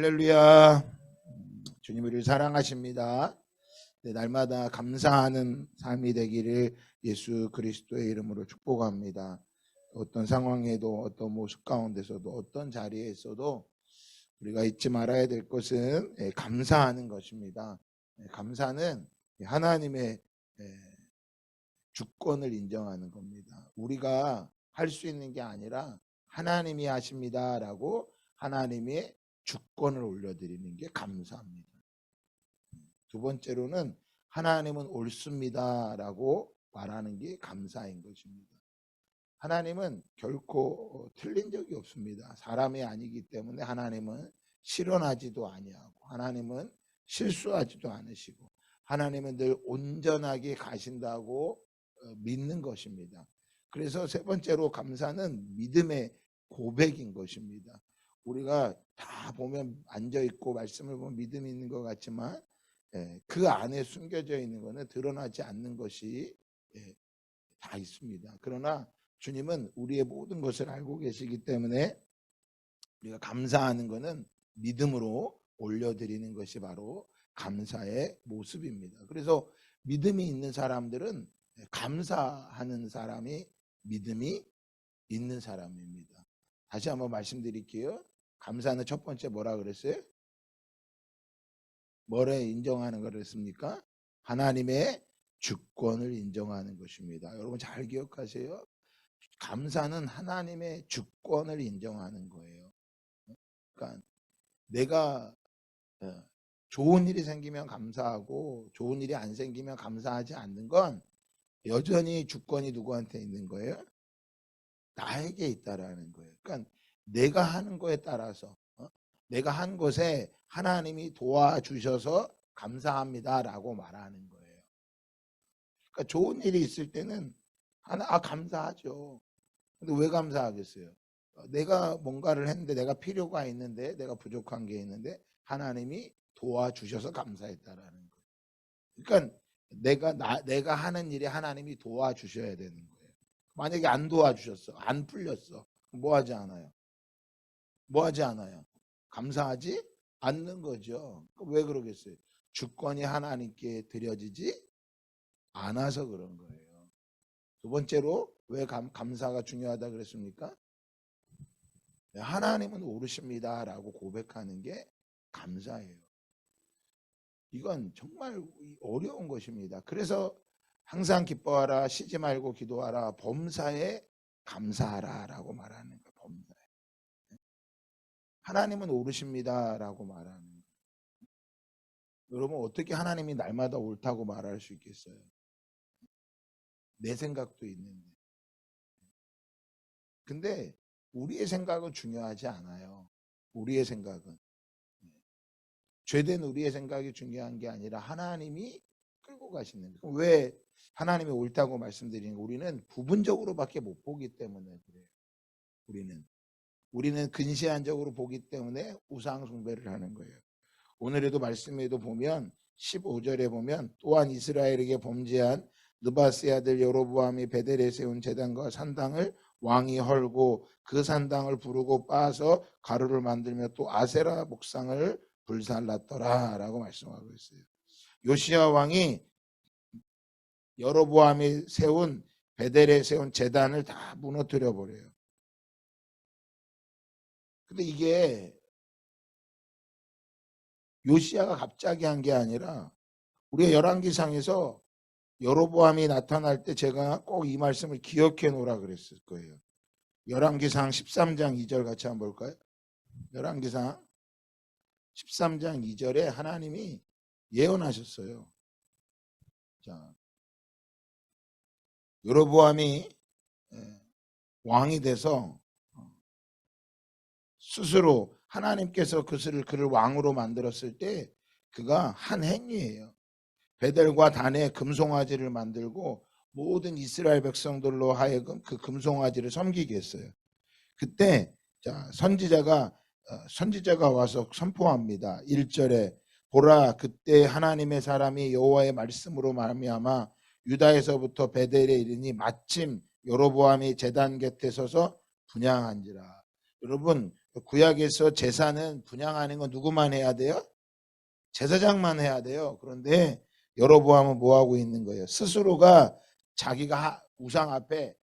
할렐루야. 주님 우리를 사랑하십니다. 날마다 감사하는 삶이 되기를 예수 그리스도의 이름으로 축복합니다. 어떤 상황에도 어떤 모습 가운데서도 어떤 자리에 있어도 우리가 잊지 말아야 될 것은 감사하는 것입니다. 감사는 하나님의 주권을 인정하는 겁니다. 우리가 할 수 있는 게 아니라 하나님이 하십니다라고 하나님의 주권을 올려드리는 게 감사합니다. 두 번째로는 하나님은 옳습니다라고 말하는 게 감사인 것입니다. 하나님은 결코 틀린 적이 없습니다. 사람이 아니기 때문에 하나님은 실현하지도 아니하고 하나님은 실수하지도 않으시고 하나님은 늘 온전하게 가신다고 믿는 것입니다. 그래서 세 번째로 감사는 믿음의 고백인 것입니다. 우리가 다 보면 앉아있고 말씀을 보면 믿음이 있는 것 같지만 그 안에 숨겨져 있는 것은 드러나지 않는 것이 다 있습니다. 그러나 주님은 우리의 모든 것을 알고 계시기 때문에 우리가 감사하는 것은 믿음으로 올려드리는 것이 바로 감사의 모습입니다. 그래서 믿음이 있는 사람들은 감사하는 사람이 믿음이 있는 사람입니다. 다시 한번 말씀드릴게요. 감사는 첫 번째 뭐라 그랬어요? 뭐를 인정하는 걸 했습니까? 하나님의 주권을 인정하는 것입니다. 여러분 잘 기억하세요. 감사는 하나님의 주권을 인정하는 거예요. 그러니까 내가 좋은 일이 생기면 감사하고 좋은 일이 안 생기면 감사하지 않는 건 여전히 주권이 누구한테 있는 거예요? 나에게 있다라는 거예요. 그러니까 내가 하는 거에 따라서 내가 한 것에 하나님이 도와주셔서 감사합니다라고 말하는 거예요. 그러니까 좋은 일이 있을 때는 감사하죠. 근데 왜 감사하겠어요? 내가 뭔가를 했는데 내가 필요가 있는데 내가 부족한 게 있는데 하나님이 도와주셔서 감사했다라는 거예요. 그러니까 내가 하는 일에 하나님이 도와주셔야 되는 거예요. 만약에 안 도와주셨어, 안 풀렸어, 뭐 하지 않아요? 뭐 하지 않아요? 감사하지 않는 거죠. 왜 그러겠어요? 주권이 하나님께 드려지지 않아서 그런 거예요. 두 번째로 왜 감사가 중요하다 그랬습니까? 하나님은 옳으십니다라고 고백하는 게 감사예요. 이건 정말 어려운 것입니다. 그래서 항상 기뻐하라, 쉬지 말고 기도하라, 범사에 감사하라라고 말하는 거예요. 범사에. 하나님은 옳으십니다라고 말하는 거예요. 여러분 어떻게 하나님이 날마다 옳다고 말할 수 있겠어요? 내 생각도 있는데. 근데 우리의 생각은 중요하지 않아요. 우리의 생각은. 죄된 우리의 생각이 중요한 게 아니라 하나님이 끌고 가시는 거예요. 왜 하나님이 옳다고 말씀드리는 거예요? 우리는 부분적으로밖에 못 보기 때문에 그래요. 우리는 근시안적으로 보기 때문에 우상 숭배를 하는 거예요. 오늘에도 말씀에도 보면 15절에 보면 또한 이스라엘에게 범죄한 느바스의 아들 여로보암이 베델에 세운 제단과 산당을 왕이 헐고 그 산당을 부르고 빻아서 가루를 만들며 또 아세라 목상을 불살랐더라 라고 말씀하고 있어요. 요시야 왕이 여로보암이 세운 베델에 세운 제단을 다 무너뜨려 버려요. 근데 이게 요시야가 갑자기 한 게 아니라 우리가 열왕기상에서 여로보암이 나타날 때 제가 꼭 이 말씀을 기억해 놓으라 그랬을 거예요. 열왕기상 13장 2절 같이 한번 볼까요? 열왕기상 13장 2절에 하나님이 예언하셨어요. 자, 여로보암이 왕이 돼서 스스로 하나님께서 그를 왕으로 만들었을 때 그가 한 행위예요. 베델과 단에 금송아지를 만들고 모든 이스라엘 백성들로 하여금 그 금송아지를 섬기게 했어요. 그때 선지자가 와서 선포합니다. 1절에 보라 그때 하나님의 사람이 여호와의 말씀으로 말미암아 유다에서부터 베델에 이르니 마침 여로보암이 제단 곁에 서서 분향한지라. 여러분 구약에서 제사는 분향하는 건 누구만 해야 돼요? 제사장만 해야 돼요. 그런데 여로보암은 뭐 하고 있는 거예요? 스스로가 자기가 우상 앞에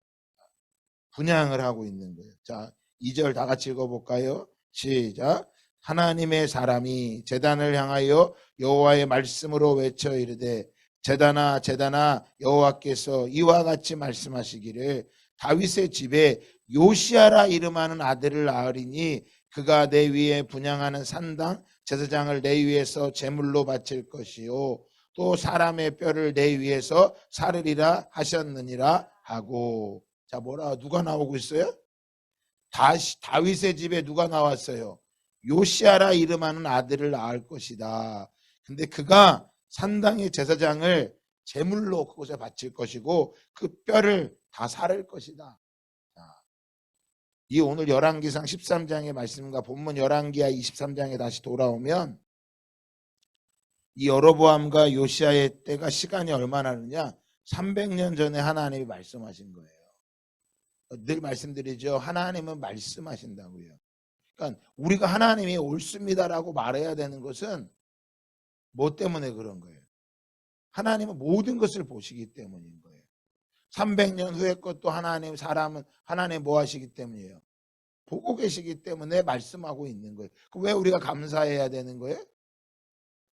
분향을 하고 있는 거예요. 자, 2절 다 같이 읽어볼까요? 시작. 하나님의 사람이 제단을 향하여 여호와의 말씀으로 외쳐 이르되 제단아 제단아 여호와께서 이와 같이 말씀하시기를 다윗의 집에 요시아라 이름하는 아들을 낳으리니 그가 내 위에 분향하는 산당 제사장을 내 위에서 제물로 바칠 것이요 또 사람의 뼈를 내 위에서 사르리라 하셨느니라 하고. 자, 뭐라 누가 나오고 있어요? 다윗의 집에 누가 나왔어요? 요시아라 이름하는 아들을 낳을 것이다. 근데 그가 산당의 제사장을 제물로 그곳에 바칠 것이고 그 뼈를 다 사를 것이다. 자, 이 오늘 열왕기상 13장의 말씀과 본문 열왕기하 23장에 다시 돌아오면 이 여로보암과 요시아의 때가 시간이 얼마나 되느냐? 300년 전에 하나님이 말씀하신 거예요. 늘 말씀드리죠. 하나님은 말씀하신다고요. 그러니까 우리가 하나님이 옳습니다라고 말해야 되는 것은 뭐 때문에 그런 거예요? 하나님은 모든 것을 보시기 때문인 거예요. 300년 후의 것도 사람은 하나님 뭐 하시기 때문이에요? 보고 계시기 때문에 말씀하고 있는 거예요. 왜 우리가 감사해야 되는 거예요?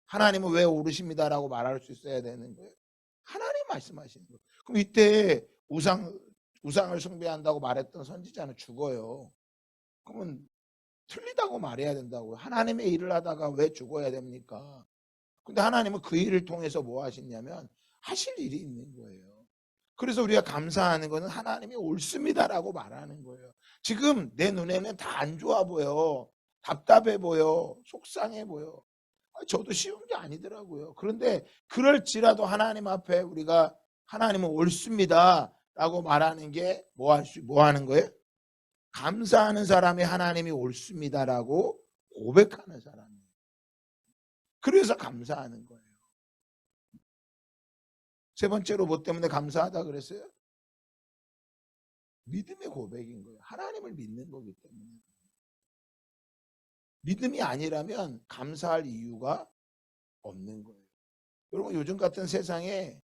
하나님은 왜 옳으십니다라고 말할 수 있어야 되는 거예요? 하나님 말씀하시는 거예요. 그럼 이때 우상을 숭배한다고 말했던 선지자는 죽어요. 그러면 틀리다고 말해야 된다고요. 하나님의 일을 하다가 왜 죽어야 됩니까? 근데 하나님은 그 일을 통해서 뭐 하시냐면 하실 일이 있는 거예요. 그래서 우리가 감사하는 것은 하나님이 옳습니다라고 말하는 거예요. 지금 내 눈에는 다 안 좋아 보여. 답답해 보여. 속상해 보여. 저도 쉬운 게 아니더라고요. 그런데 그럴지라도 하나님 앞에 우리가 하나님은 옳습니다라고 말하는 게 뭐 하는 거예요? 감사하는 사람이 하나님이 옳습니다라고 고백하는 사람이에요. 그래서 감사하는 거예요. 세 번째로 뭐 때문에 감사하다 그랬어요? 믿음의 고백인 거예요. 하나님을 믿는 거기 때문에. 믿음이 아니라면 감사할 이유가 없는 거예요. 여러분 요즘 같은 세상에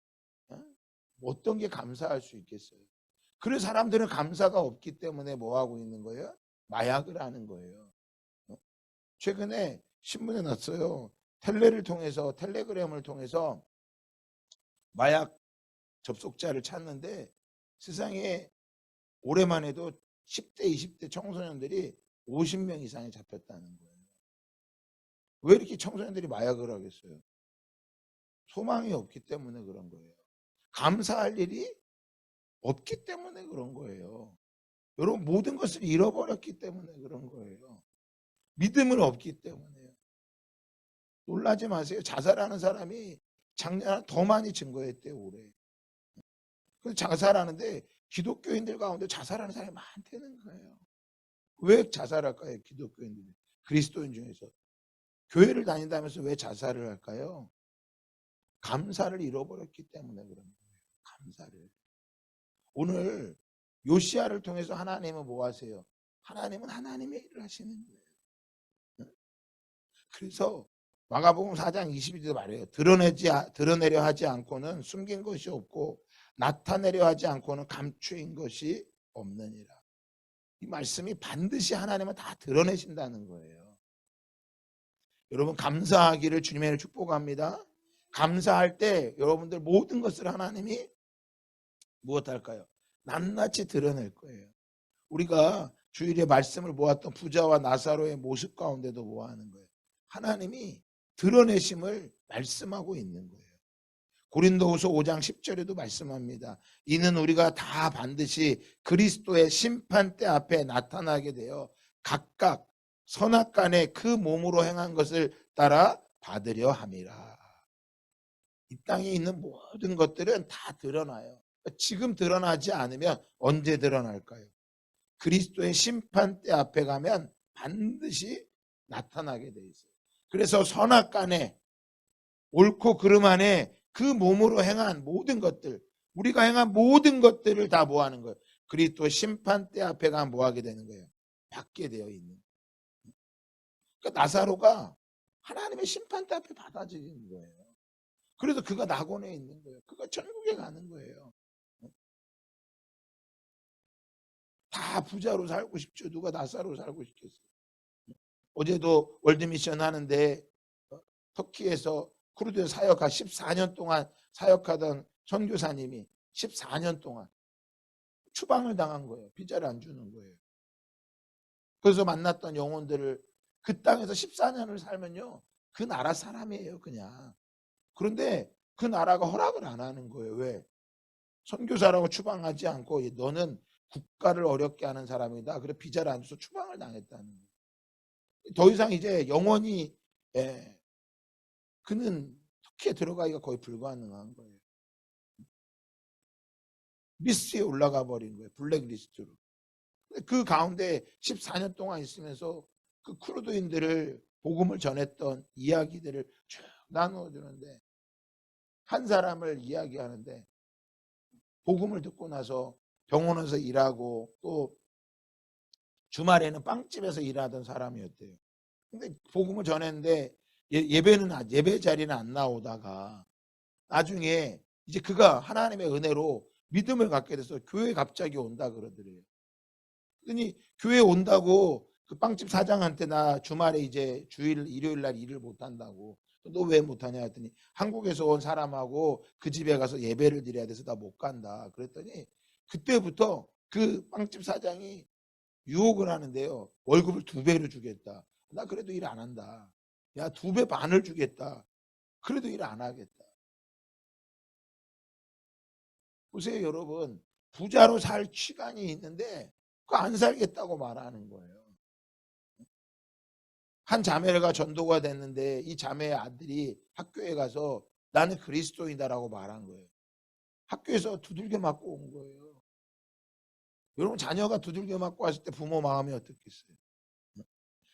어떤 게 감사할 수 있겠어요? 그래서 사람들은 감사가 없기 때문에 뭐 하고 있는 거예요? 마약을 하는 거예요. 최근에 신문에 났어요. 텔레그램을 통해서 마약 접속자를 찾는데 세상에 올해만 해도 10대, 20대 청소년들이 50명 이상이 잡혔다는 거예요. 왜 이렇게 청소년들이 마약을 하겠어요? 소망이 없기 때문에 그런 거예요. 감사할 일이 없기 때문에 그런 거예요. 여러분 모든 것을 잃어버렸기 때문에 그런 거예요. 믿음은 없기 때문에요. 놀라지 마세요. 자살하는 사람이 작년 더 많이 증거했대요. 올해. 그래서 자살하는데 기독교인들 가운데 자살하는 사람이 많다는 거예요. 왜 자살할까요? 기독교인들이. 그리스도인 중에서. 교회를 다닌다면서 왜 자살을 할까요? 감사를 잃어버렸기 때문에 그런 거예요. 감사를. 오늘 요시아를 통해서 하나님은 뭐 하세요? 하나님은 하나님의 일을 하시는 거예요. 그래서 마가복음 4장 22절에 말해요. 드러내려 하지 않고는 숨긴 것이 없고 나타내려 하지 않고는 감추인 것이 없느니라. 이 말씀이 반드시 하나님은 다 드러내신다는 거예요. 여러분 감사하기를 주님의 축복합니다. 감사할 때 여러분들 모든 것을 하나님이 무엇할까요? 낱낱이 드러낼 거예요. 우리가 주일에 말씀을 모았던 부자와 나사로의 모습 가운데도 뭐 하는 거예요? 하나님이 드러내심을 말씀하고 있는 거예요. 고린도후서 5장 10절에도 말씀합니다. 이는 우리가 다 반드시 그리스도의 심판대 앞에 나타나게 되어 각각 선악간에 그 몸으로 행한 것을 따라 받으려 함이라. 이 땅에 있는 모든 것들은 다 드러나요. 지금 드러나지 않으면 언제 드러날까요? 그리스도의 심판대 앞에 가면 반드시 나타나게 돼 있어요. 그래서 선악간에 옳고 그름 안에 그 몸으로 행한 모든 것들, 우리가 행한 모든 것들을 다 뭐 하는 거예요? 그리스도 심판대 앞에 가면 뭐 하게 되는 거예요? 받게 되어 있는. 그러니까 나사로가 하나님의 심판대 앞에 받아들이는 거예요. 그래서 그가 낙원에 있는 거예요. 그가 천국에 가는 거예요. 다 부자로 살고 싶죠. 누가 나사로 살고 싶겠어요. 어제도 월드미션 하는데 터키에서 쿠르드 사역하 14년 동안 사역하던 선교사님이 14년 동안 추방을 당한 거예요. 비자를 안 주는 거예요. 그래서 만났던 영혼들을 그 땅에서 14년을 살면요, 그 나라 사람이에요, 그냥. 그런데 그 나라가 허락을 안 하는 거예요. 왜? 선교사라고 추방하지 않고 너는 국가를 어렵게 하는 사람이다. 그래 비자를 안 줘서 추방을 당했다는 거예요. 더 이상 이제 영원히 그는 터키에 들어가기가 거의 불가능한 거예요. 리스트에 올라가 버린 거예요. 블랙리스트로. 그 가운데 14년 동안 있으면서 그 쿠르드인들을 복음을 전했던 이야기들을 쭉 나누어 주는데, 한 사람을 이야기하는데 복음을 듣고 나서 병원에서 일하고 또 주말에는 빵집에서 일하던 사람이었대요. 근데 복음을 전했는데 예배 자리는 안 나오다가 나중에 이제 그가 하나님의 은혜로 믿음을 갖게 돼서 교회에 갑자기 온다 그러더래요. 그러니 교회 온다고 그 빵집 사장한테 나 주말에 이제 일요일 날 일을 못 한다고. 너 왜 못 하냐 했더니 한국에서 온 사람하고 그 집에 가서 예배를 드려야 돼서 나 못 간다. 그랬더니 그때부터 그 빵집 사장이 유혹을 하는데요. 월급을 2배로 주겠다. 나 그래도 일 안 한다. 야, 2배 반을 주겠다. 그래도 일 안 하겠다. 보세요, 여러분. 부자로 살 시간이 있는데 그 안 살겠다고 말하는 거예요. 한 자매가 전도가 됐는데 이 자매의 아들이 학교에 가서 나는 그리스도인이다라고 말한 거예요. 학교에서 두들겨 맞고 온 거예요. 여러분, 자녀가 두들겨 맞고 왔을 때 부모 마음이 어떻겠어요?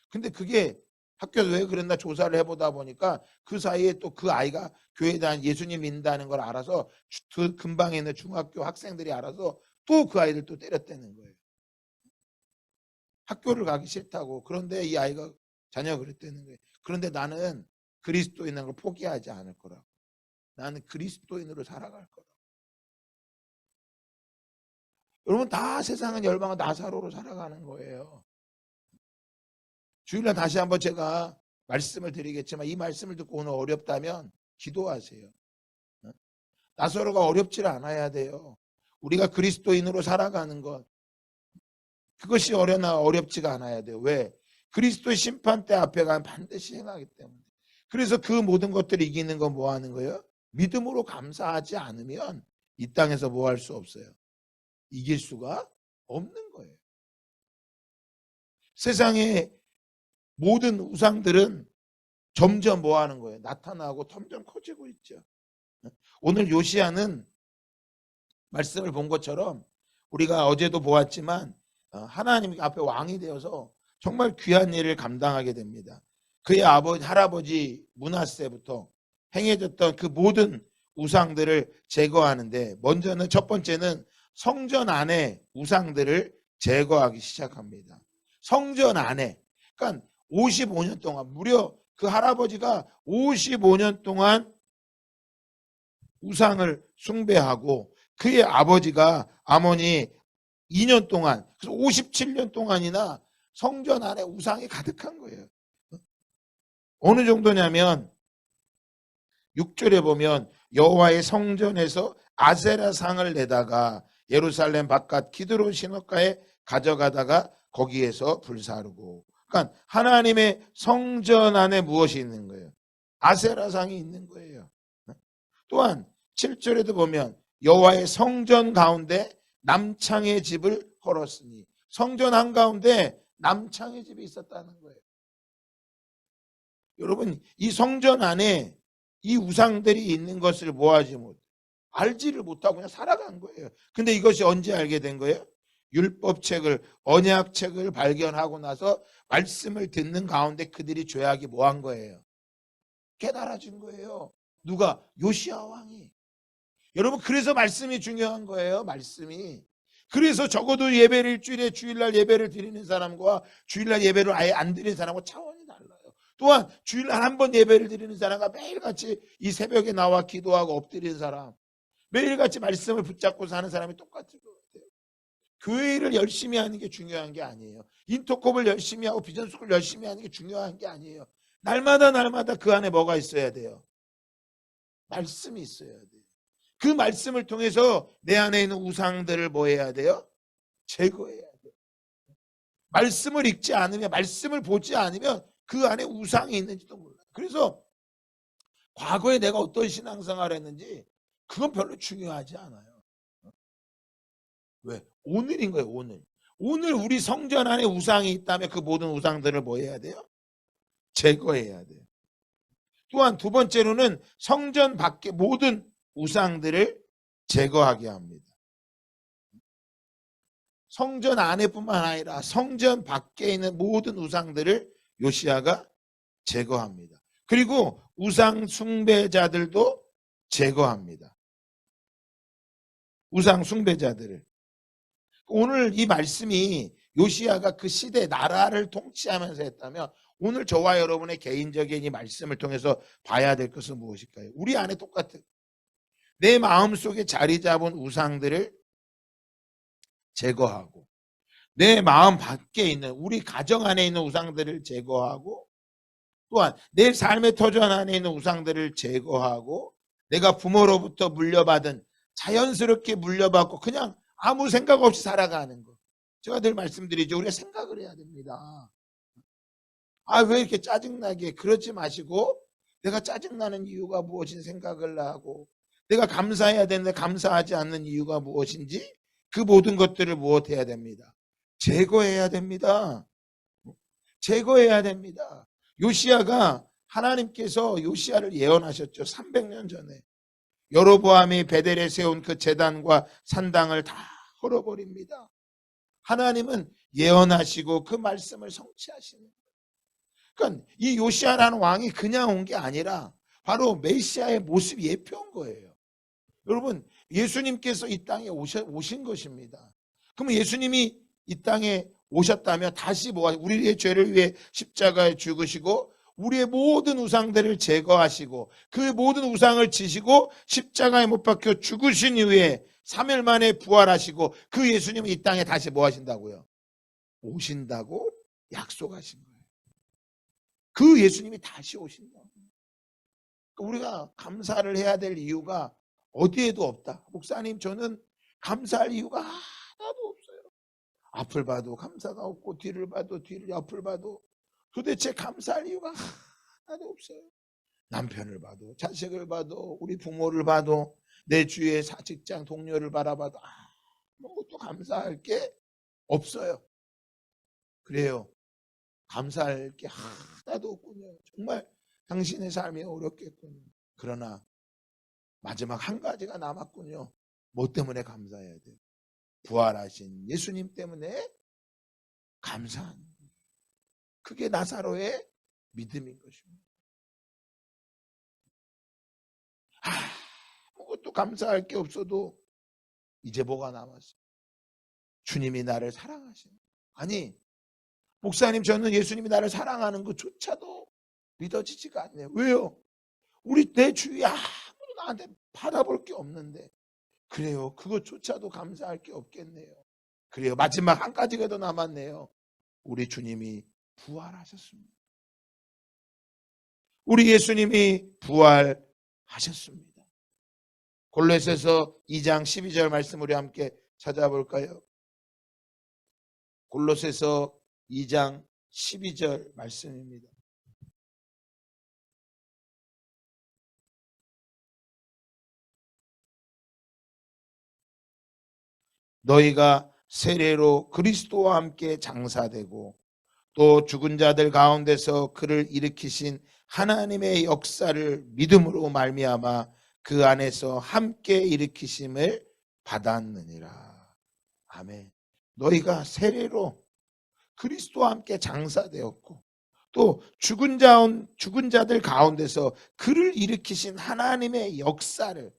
근데 그게 학교에서 왜 그랬나 조사를 해보다 보니까 그 사이에 또 그 아이가 교회에 대한 예수님 믿는다는 걸 알아서 그 근방에 있는 중학교 학생들이 알아서 또 그 아이를 또 때렸다는 거예요. 학교를 가기 싫다고. 그런데 이 아이가 자녀가 그랬다는 거예요. 그런데 나는 그리스도인인 걸 포기하지 않을 거라고. 나는 그리스도인으로 살아갈 거라고. 여러분, 다 세상은 열방은 나사로로 살아가는 거예요. 주일날 다시 한번 제가 말씀을 드리겠지만 이 말씀을 듣고 오늘 어렵다면 기도하세요. 나사로가 어렵지 않아야 돼요. 우리가 그리스도인으로 살아가는 것, 그것이 어렵지가 않아야 돼요. 왜? 그리스도의 심판대 앞에 가면 반드시 행하기 때문에. 그래서 그 모든 것들을 이기는 건 뭐 하는 거예요? 믿음으로 감사하지 않으면 이 땅에서 뭐 할 수 없어요? 이길 수가 없는 거예요. 세상의 모든 우상들은 점점 뭐 하는 거예요? 나타나고 점점 커지고 있죠. 오늘 요시야는 말씀을 본 것처럼 우리가 어제도 보았지만 하나님 앞에 왕이 되어서 정말 귀한 일을 감당하게 됩니다. 그의 할아버지 므낫세부터 행해졌던 그 모든 우상들을 제거하는데, 먼저는 첫 번째는 성전 안에 우상들을 제거하기 시작합니다. 성전 안에. 그러니까 55년 동안, 무려 그 할아버지가 55년 동안 우상을 숭배하고 그의 아버지가 아모니 2년 동안, 그래서 57년 동안이나 성전 안에 우상이 가득한 거예요. 어느 정도냐면 6절에 보면 여호와의 성전에서 아세라 상을 내다가 예루살렘 바깥 기드론 시냇가에 가져가다가 거기에서 불사르고. 그러니까 하나님의 성전 안에 무엇이 있는 거예요? 아세라 상이 있는 거예요. 또한 7절에도 보면 여호와의 성전 가운데 남창의 집을 헐었으니, 성전 한가운데 남창의 집이 있었다는 거예요. 여러분, 이 성전 안에 이 우상들이 있는 것을 뭐하지 못, 알지를 못하고 그냥 살아간 거예요. 근데 이것이 언제 알게 된 거예요? 율법책을, 언약책을 발견하고 나서 말씀을 듣는 가운데 그들이 죄악이 뭐한 거예요? 깨달아진 거예요. 누가? 요시야 왕이. 여러분, 그래서 말씀이 중요한 거예요. 말씀이. 그래서 적어도 예배를 일주일에 주일날 예배를 드리는 사람과 주일날 예배를 아예 안 드리는 사람과 차원이 달라요. 또한 주일날 한 번 예배를 드리는 사람과 매일같이 이 새벽에 나와 기도하고 엎드리는 사람, 매일같이 말씀을 붙잡고 사는 사람이 똑같을 것 같아요. 교회를 열심히 하는 게 중요한 게 아니에요. 인터콥을 열심히 하고 비전스쿨 열심히 하는 게 중요한 게 아니에요. 날마다 그 안에 뭐가 있어야 돼요? 말씀이 있어야 돼요. 그 말씀을 통해서 내 안에 있는 우상들을 뭐 해야 돼요? 제거해야 돼요. 말씀을 읽지 않으면, 말씀을 보지 않으면 그 안에 우상이 있는지도 몰라요. 그래서 과거에 내가 어떤 신앙생활을 했는지 그건 별로 중요하지 않아요. 왜? 오늘인 거예요. 오늘 우리 성전 안에 우상이 있다면 그 모든 우상들을 뭐 해야 돼요? 제거해야 돼요. 또한 두 번째로는 성전 밖의 모든 우상들을 제거하게 합니다. 성전 안에뿐만 아니라 성전 밖에 있는 모든 우상들을 요시야가 제거합니다. 그리고 우상 숭배자들도 제거합니다. 우상 숭배자들을. 오늘 이 말씀이 요시야가 그 시대 나라를 통치하면서 했다면 오늘 저와 여러분의 개인적인 이 말씀을 통해서 봐야 될 것은 무엇일까요? 우리 안에 똑같은 내 마음속에 자리 잡은 우상들을 제거하고 내 마음 밖에 있는 우리 가정 안에 있는 우상들을 제거하고 또한 내 삶의 터전 안에 있는 우상들을 제거하고 내가 부모로부터 물려받은 자연스럽게 물려받고 그냥 아무 생각 없이 살아가는 거. 제가 늘 말씀드리죠. 우리가 생각을 해야 됩니다. 왜 이렇게 짜증나게 그러지 마시고 내가 짜증나는 이유가 무엇인지 생각을 하고 내가 감사해야 되는데 감사하지 않는 이유가 무엇인지 그 모든 것들을 무엇해야 됩니다. 제거해야 됩니다. 제거해야 됩니다. 요시야가 하나님께서 요시야를 예언하셨죠. 300년 전에. 여로보암이 베델에 세운 그 제단과 산당을 다 헐어버립니다. 하나님은 예언하시고 그 말씀을 성취하시는 거예요. 그러니까 이 요시야라는 왕이 그냥 온 게 아니라 바로 메시아의 모습이 예표인 거예요. 여러분 예수님께서 이 땅에 오신 것입니다. 그러면 예수님이 이 땅에 오셨다면 다시 우리의 죄를 위해 십자가에 죽으시고 우리의 모든 우상들을 제거하시고 그 모든 우상을 지시고 십자가에 못 박혀 죽으신 이후에 3일 만에 부활하시고 그 예수님은 이 땅에 다시 뭐 하신다고요? 오신다고 약속하신 거예요. 그 예수님이 다시 오신다고. 우리가 감사를 해야 될 이유가 어디에도 없다. 목사님 저는 감사할 이유가 하나도 없어요. 앞을 봐도 감사가 없고 뒤를 봐도 옆을 봐도 도대체 감사할 이유가 하나도 없어요. 남편을 봐도 자식을 봐도 우리 부모를 봐도 내 주위의 직장 동료를 바라봐도 아무것도 감사할 게 없어요. 그래요. 감사할 게 하나도 없군요. 정말 당신의 삶이 어렵겠군요. 그러나 마지막 한 가지가 남았군요. 뭐 때문에 감사해야 돼요? 부활하신 예수님 때문에 감사하는 거예요. 그게 나사로의 믿음인 것입니다. 아무것도 감사할 게 없어도 이제 뭐가 남았어요? 주님이 나를 사랑하시는. 아니 목사님 저는 예수님이 나를 사랑하는 것조차도 믿어지지가 않네요. 왜요? 내 주위에 아무도 나한테 받아볼 게 없는데. 그래요. 그것조차도 감사할 게 없겠네요. 그래요. 마지막 한 가지가 더 남았네요. 우리 주님이 부활하셨습니다. 우리 예수님이 부활하셨습니다. 골로새서 2장 12절 말씀 우리 함께 찾아볼까요? 골로새서 2장 12절 말씀입니다. 너희가 세례로 그리스도와 함께 장사되고 또 죽은 자들 가운데서 그를 일으키신 하나님의 역사를 믿음으로 말미암아 그 안에서 함께 일으키심을 받았느니라. 아멘. 너희가 세례로 그리스도와 함께 장사되었고 또 죽은 자들 가운데서 그를 일으키신 하나님의 역사를,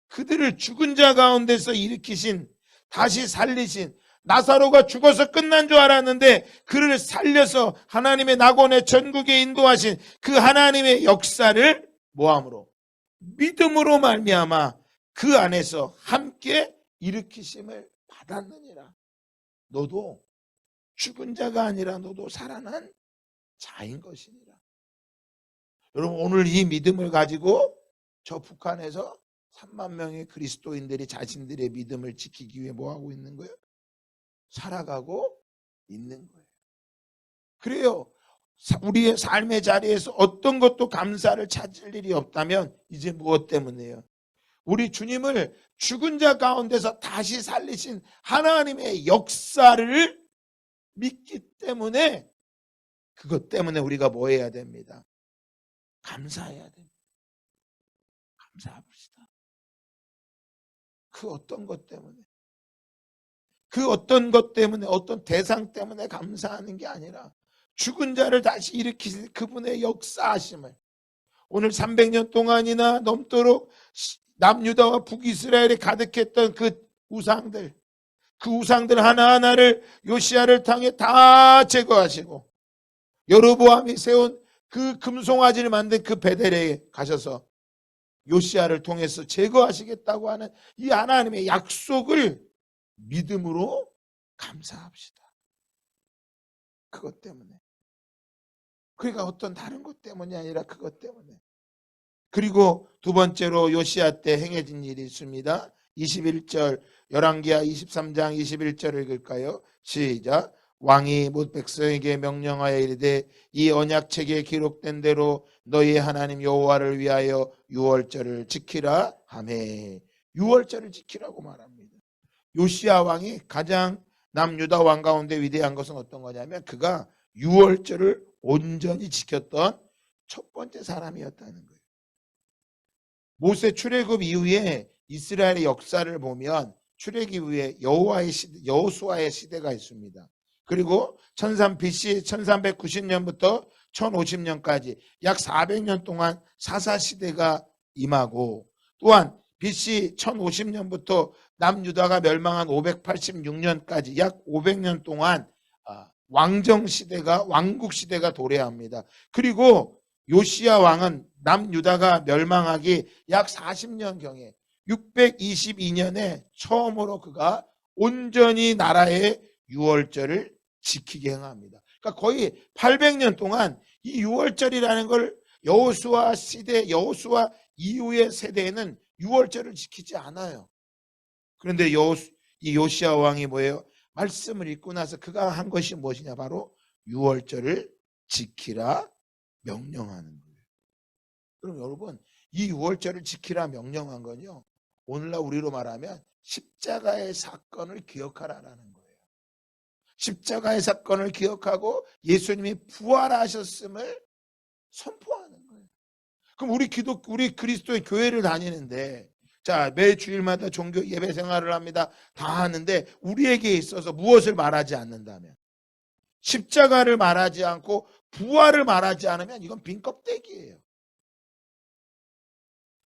그들을 죽은 자 가운데서 일으키신, 다시 살리신, 나사로가 죽어서 끝난 줄 알았는데 그를 살려서 하나님의 낙원의 전국에 인도하신 그 하나님의 역사를 뭐함으로? 믿음으로 말미암아 그 안에서 함께 일으키심을 받았느니라. 너도 죽은 자가 아니라 너도 살아난 자인 것이니라. 여러분, 오늘 이 믿음을 가지고 저 북한에서 3만 명의 그리스도인들이 자신들의 믿음을 지키기 위해 뭐하고 있는 거예요? 살아가고 있는 거예요. 그래요. 우리의 삶의 자리에서 어떤 것도 감사를 찾을 일이 없다면 이제 무엇 때문이에요? 우리 주님을 죽은 자 가운데서 다시 살리신 하나님의 역사를 믿기 때문에, 그것 때문에 우리가 뭐 해야 됩니다? 감사해야 됩니다. 감사합시다. 그 어떤 것 때문에, 그 어떤 것 때문에, 어떤 대상 때문에 감사하는 게 아니라 죽은 자를 다시 일으키신 그분의 역사하심을, 오늘 300년 동안이나 넘도록 남유다와 북이스라엘에 가득했던 그 우상들, 그 우상들 하나하나를 요시야를 통해 다 제거하시고 여로보암이 세운 그 금송아지를 만든 그 베델에 가셔서 요시야를 통해서 제거하시겠다고 하는 이 하나님의 약속을 믿음으로 감사합시다. 그것 때문에. 그러니까 어떤 다른 것 때문이 아니라 그것 때문에. 그리고 두 번째로 요시야 때 행해진 일이 있습니다. 21절, 열왕기하 23장 21절을 읽을까요? 시작. 왕이 못 백성에게 명령하여 이르되 이 언약책에 기록된 대로 너희 하나님 여호와를 위하여 유월절을 지키라 하매. 유월절을 지키라고 말합니다. 요시야 왕이 가장 남유다 왕 가운데 위대한 것은 어떤 거냐면 그가 유월절을 온전히 지켰던 첫 번째 사람이었다는 거예요. 모세 출애굽 이후에 이스라엘의 역사를 보면 출애굽 이후에 여호수아의 시대가 있습니다. 그리고 BC 1390년부터 1050년까지 약 400년 동안 사사시대가 임하고, 또한 BC 1050년부터 남유다가 멸망한 586년까지 약 500년 동안 왕국시대가 도래합니다. 그리고 요시야 왕은 남유다가 멸망하기 약 40년경에 622년에 처음으로 그가 온전히 나라의 유월절을 지키게 행합니다. 그러니까 거의 800년 동안 이 유월절이라는 걸 여호수아 이후의 세대에는 유월절을 지키지 않아요. 그런데 이 요시야 왕이 뭐예요? 말씀을 읽고 나서 그가 한 것이 무엇이냐? 바로 유월절을 지키라 명령하는 거예요. 그럼 여러분, 이 유월절을 지키라 명령한 건요, 오늘날 우리로 말하면 십자가의 사건을 기억하라라는 거예요. 십자가의 사건을 기억하고 예수님이 부활하셨음을 선포하는 거예요. 그럼 우리 그리스도의 교회를 다니는데, 자, 매 주일마다 종교 예배 생활을 합니다. 다 하는데 우리에게 있어서 무엇을 말하지 않는다면, 십자가를 말하지 않고 부활을 말하지 않으면 이건 빈 껍데기예요.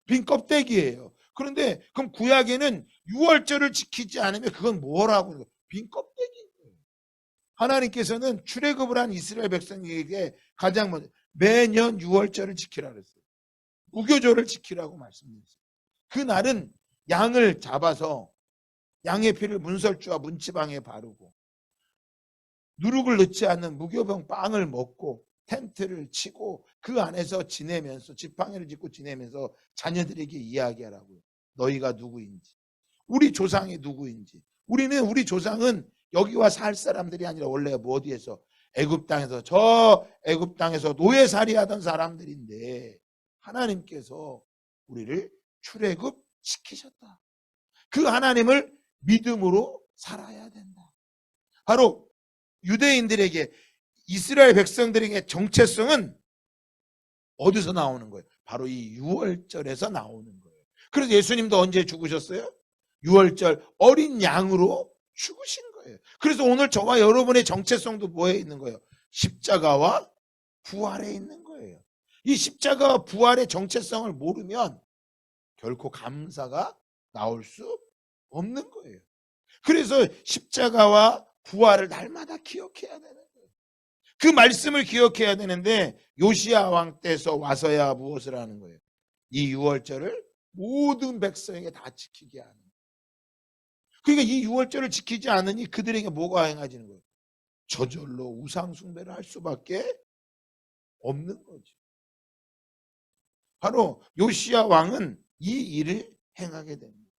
빈 껍데기예요. 그런데 그럼 구약에는 유월절을 지키지 않으면 그건 뭐라고? 빈 껍데기예요. 하나님께서는 출애굽을 한 이스라엘 백성에게 가장 먼저 매년 유월절을 지키라 그랬어요. 무교절을 지키라고 말씀드렸어요. 그날은 양을 잡아서 양의 피를 문설주와 문지방에 바르고 누룩을 넣지 않는 무교병 빵을 먹고 텐트를 치고 그 안에서 지내면서 지팡이를 짚고 지내면서 자녀들에게 이야기하라고요. 너희가 누구인지, 우리 조상이 누구인지. 우리 조상은 여기와 살 사람들이 아니라 원래 어디에서 애굽 땅에서 노예살이하던 사람들인데 하나님께서 우리를 출애굽 시키셨다. 그 하나님을 믿음으로 살아야 된다. 바로 유대인들에게, 이스라엘 백성들에게 정체성은 어디서 나오는 거예요? 바로 이 유월절에서 나오는 거예요. 그래서 예수님도 언제 죽으셨어요? 유월절 어린 양으로 죽으신 거예요. 그래서 오늘 저와 여러분의 정체성도 뭐에 있는 거예요? 십자가와 부활에 있는 거예요. 이 십자가와 부활의 정체성을 모르면 결코 감사가 나올 수 없는 거예요. 그래서 십자가와 부활을 날마다 기억해야 되는 거예요. 그 말씀을 기억해야 되는데 요시야 왕 때서 와서야 무엇을 하는 거예요? 이 유월절을 모든 백성에게 다 지키게 하는 거예요. 그러니까 이 유월절을 지키지 않으니 그들에게 뭐가 행해지는 거예요? 저절로 우상 숭배를 할 수밖에 없는 거죠. 바로 요시야 왕은 이 일을 행하게 됩니다.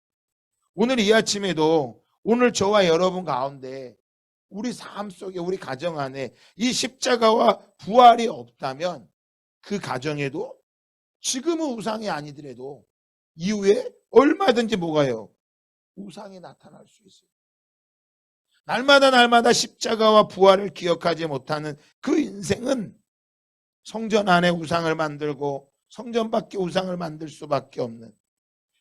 오늘 이 아침에도 오늘 저와 여러분 가운데 우리 삶 속에 우리 가정 안에 이 십자가와 부활이 없다면 그 가정에도 지금은 우상이 아니더라도 이후에 얼마든지 뭐가요? 우상이 나타날 수 있어요. 날마다 십자가와 부활을 기억하지 못하는 그 인생은 성전 안에 우상을 만들고 성전 밖에 우상을 만들 수밖에 없는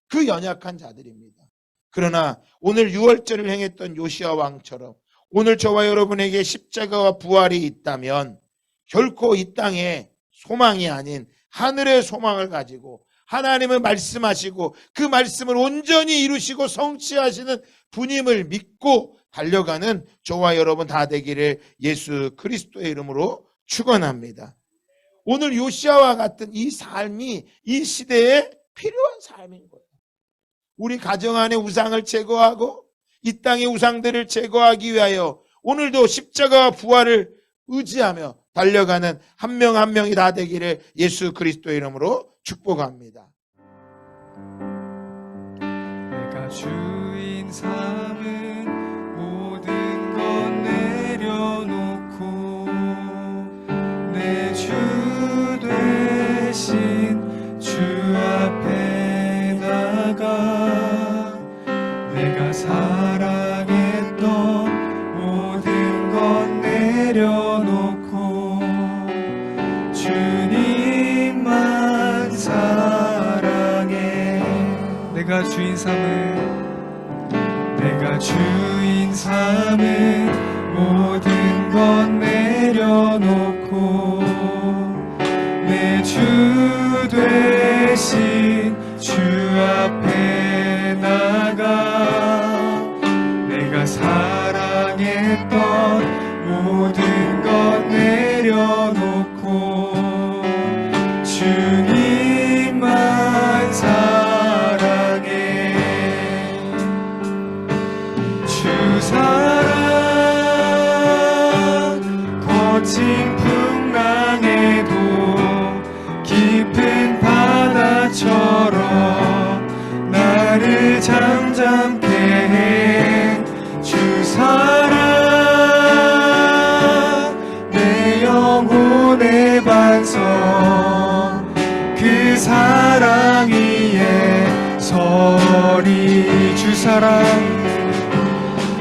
그 연약한 자들입니다. 그러나 오늘 유월절을 행했던 요시야 왕처럼 오늘 저와 여러분에게 십자가와 부활이 있다면 결코 이 땅에 소망이 아닌 하늘의 소망을 가지고 하나님을 말씀하시고 그 말씀을 온전히 이루시고 성취하시는 분임을 믿고 달려가는 저와 여러분 다 되기를 예수 그리스도의 이름으로 축원합니다. 오늘 요시야와 같은 이 삶이 이 시대에 필요한 삶인 거예요. 우리 가정 안에 우상을 제거하고 이 땅의 우상들을 제거하기 위하여 오늘도 십자가와 부활을 의지하며 달려가는 한 명 한 명이 다 되기를 예수 그리스도의 이름으로 축복합니다. 내가 주인 삼은 모든 것 내려놓고 내 주 되신 주 앞에 나가 내가 사랑했던 모든 것 내려놓고 주님만 사랑해. 내가 주인 삼은 모든 것 내려놓고 내 주 되신 주 앞에 나가 내가 사랑했던 모든 것 내려놓고 주님만 사랑해. 주 사랑 거친 풍랑에도 깊은 바다처럼 나를 잠잠케 해. 주 사랑 내 영혼의 반석 그 사랑 위에 서리.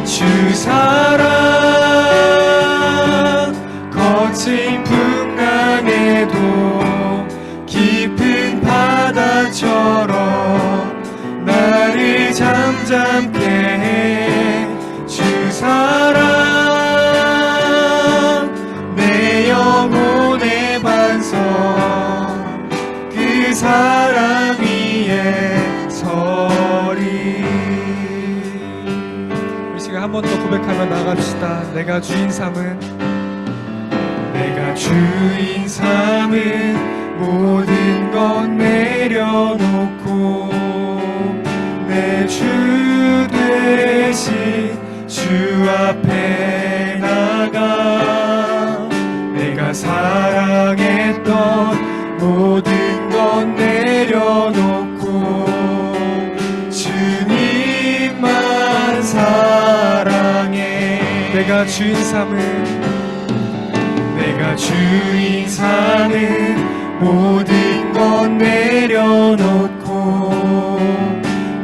주 사랑 거친 풍랑에도 깊은 바다처럼 나를 잠잠케 해. 주 사랑 내 영혼의 반석 그 사랑 위에 서리. 우리 시간 한 번 더 고백하며 나갑시다. 내가 주인 삼은 모든 것 내려놓고 내 주 되신 주 앞에 나가 내가 사랑했던 모든 것 내려놓고 주님만 사랑해. 내가 주인 삼은 모든 것 내려놓고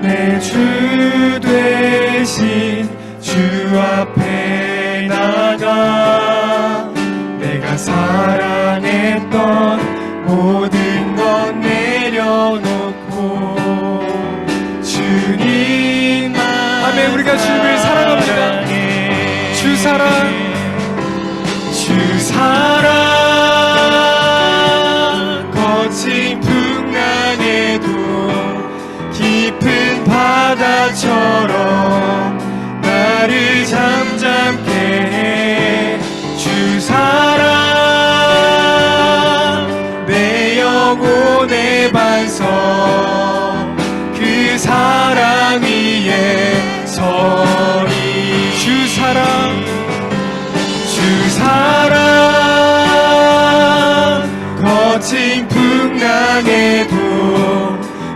내 주 되신 주 앞에 나가 내가 사랑했던 모든 것 내려놓고 주님만. 아멘. 우리가 주님을 사랑합니다. 주 사랑 거친 풍랑에도 깊은 바다처럼 사랑 내 영혼의 반석 그 사랑 위에 서리 주 사랑 거친 풍랑에도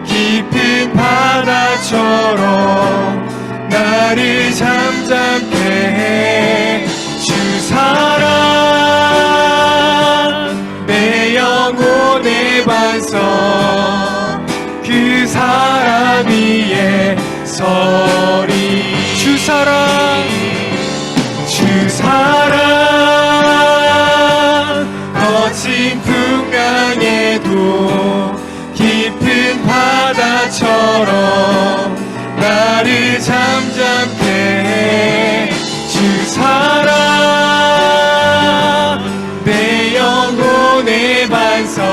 깊은 바다처럼 나를 잠잠케 해 주 사랑 내 영혼의 반석 그 사랑 위에 서리 주 사랑 거친 풍랑에도 깊은 바다처럼 나를 잠잠케 해 주 사랑 내 영혼의 반석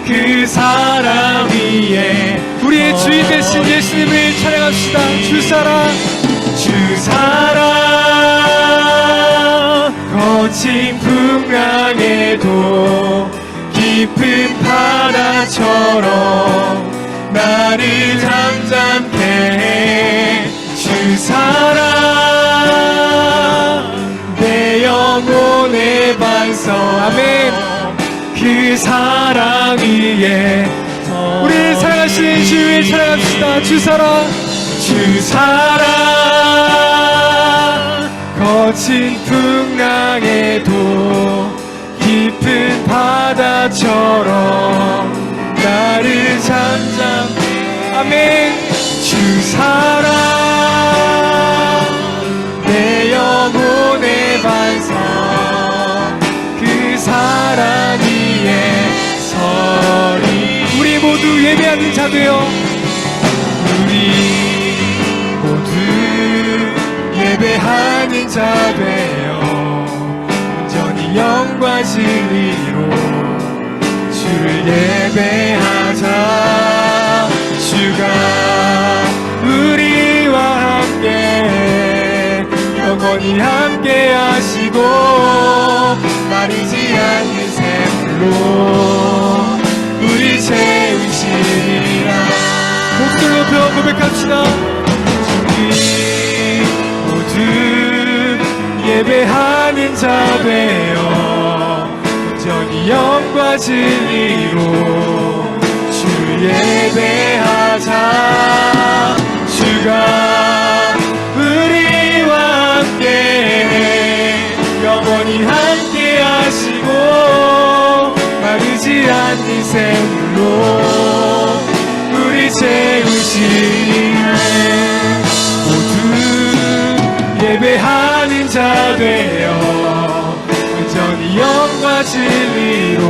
그 사랑 위에 우리의 주인 되신 예수님을 찬양합시다. 주 사랑 거친 풍랑에도 깊은 바다처럼 나를 잠잠케 해 주 사랑 내 영혼의 반석 아멘 그 사랑 위에 우리 사랑하시는 주를 찬양합시다. 주 사랑 거친 풍랑에도 깊은 바다처럼 나를 잠잠케 아멘 주 사랑 내 영혼의 반석 그 사랑 위에 서리 우리 모두 예배하는 자 되어 우리 모두 예배하는 자 되어 온전히 영과 진리로 주를 예배하자 주가 우리와 함께 영원히 함께 하시고 마르지 않는 샘물로 우리 채우시리라 목소리 높여 고백합시다. 우리 모두 예배하는 자 되어 온전히 영과 진리로 주를 예배하자 주가 우리와 함께 영원히 함께 하시고 마르지 않는 샘물로 우리 채우시리라 모두 예배하는 자 되어 온전히 영과 진리로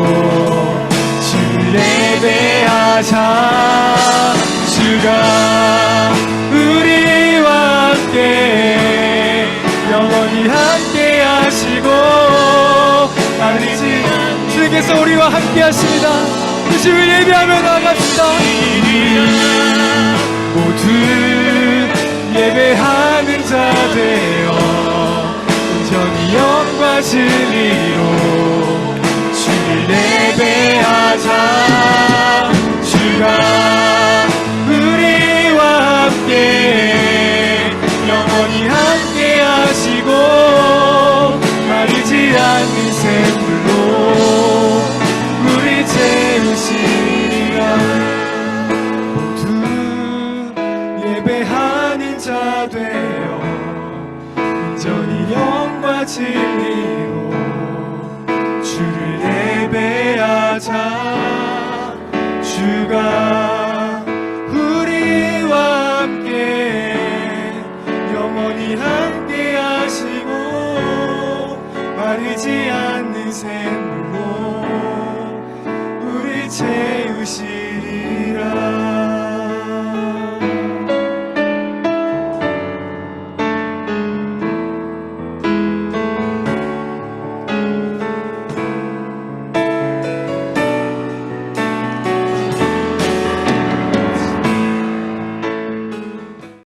주를 예배하자 주가 우리와 함께 영원히 함께 하시고 마르지 주님께서 우리와 함께 하십니다. 주를 예배하며 나아갑시다. 모두 예배하는 자 되어 온전히 영과 진리로 주를 예배하자 주가 우리와 함께 영원히 함께 하시고 마르지 않는 샘물로 우리 채우시리라 모두 예배하는 자 되어 온전히 영과 진리로 주를 예배하자 주가 우리와 함께 영원히 함께 하시고 마르지 않는 샘물로 우리 채우시